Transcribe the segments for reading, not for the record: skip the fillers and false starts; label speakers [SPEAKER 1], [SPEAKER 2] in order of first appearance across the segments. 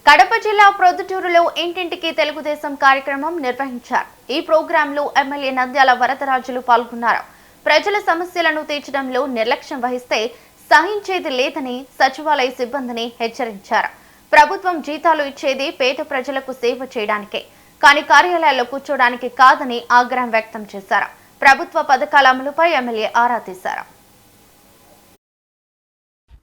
[SPEAKER 1] కడప జిల్లా ప్రొద్దుటూరులో ఇంటింటికి తెలుగుదేశం కార్యక్రమం నిర్వహించారు. ఈ ప్రోగ్రాంలో ఎమ్మెల్యే నంద్యాల వరదరాజులు పాల్గొన్నారు. ప్రజల సమస్యలను తీర్చడంలో నిర్లక్ష్యం వహిస్తే సహించేది లేదని సచివాలయ సిబ్బందిని హెచ్చరించారు. ప్రభుత్వం జీతాలు ఇచ్చేది పేద ప్రజలకు సేవ చేయడానికే, కానీ కార్యాలయాల్లో కూర్చోడానికి కాదని ఆగ్రహం వ్యక్తం చేశారు. ప్రభుత్వ పథకాల అమలుపై ఎమ్మెల్యే ఆరా తీశారు.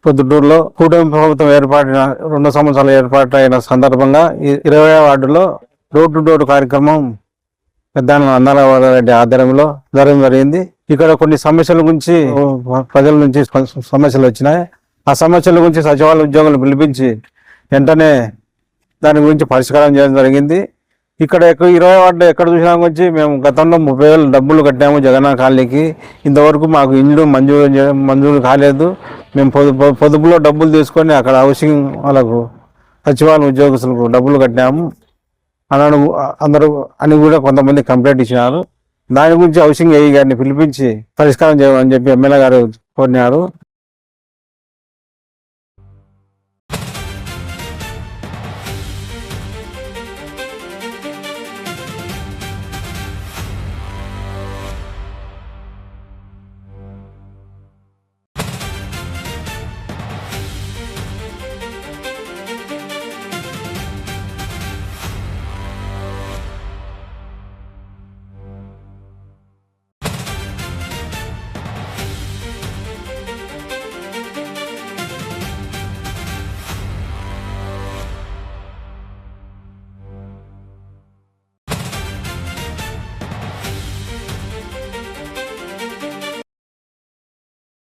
[SPEAKER 2] పొద్దుటూరులో కూటమి ప్రభుత్వం ఏర్పాటిన 2 సంవత్సరాలు ఏర్పాటైన సందర్భంగా 20వ వార్డులో డోర్ టు డోర్ కార్యక్రమం పెద్దాన నంద్యాల ఆధ్వర్యంలో జరగడం జరిగింది. ఇక్కడ కొన్ని సమస్యల గురించి ప్రజల నుంచి సమస్యలు వచ్చినాయి. ఆ సమస్యల గురించి సచివాలయ ఉద్యోగులు పిలిపించి వెంటనే దాని గురించి పరిష్కారం చేయడం జరిగింది. ఇక్కడ 20 వార్డులో ఎక్కడ చూసినా గురించి మేము గతంలో 30,000 డబ్బులు కట్టాము జగన్ కాలనీకి. ఇంతవరకు మాకు ఇండ్లు మంజూరు కాలేదు. మేము పొదుపులో డబ్బులు తీసుకొని అక్కడ హౌసింగ్ వాళ్ళకు సచివాలయం ఉద్యోగస్తులకు డబ్బులు కట్టాము అందరూ అని కూడా కొంతమంది కంప్లైంట్ ఇచ్చినారు. దాని గురించి హౌసింగ్ ఏఈ గారిని పిలిపించి పరిష్కారం చేయమని చెప్పి ఎమ్మెల్యే గారు కోరినారు.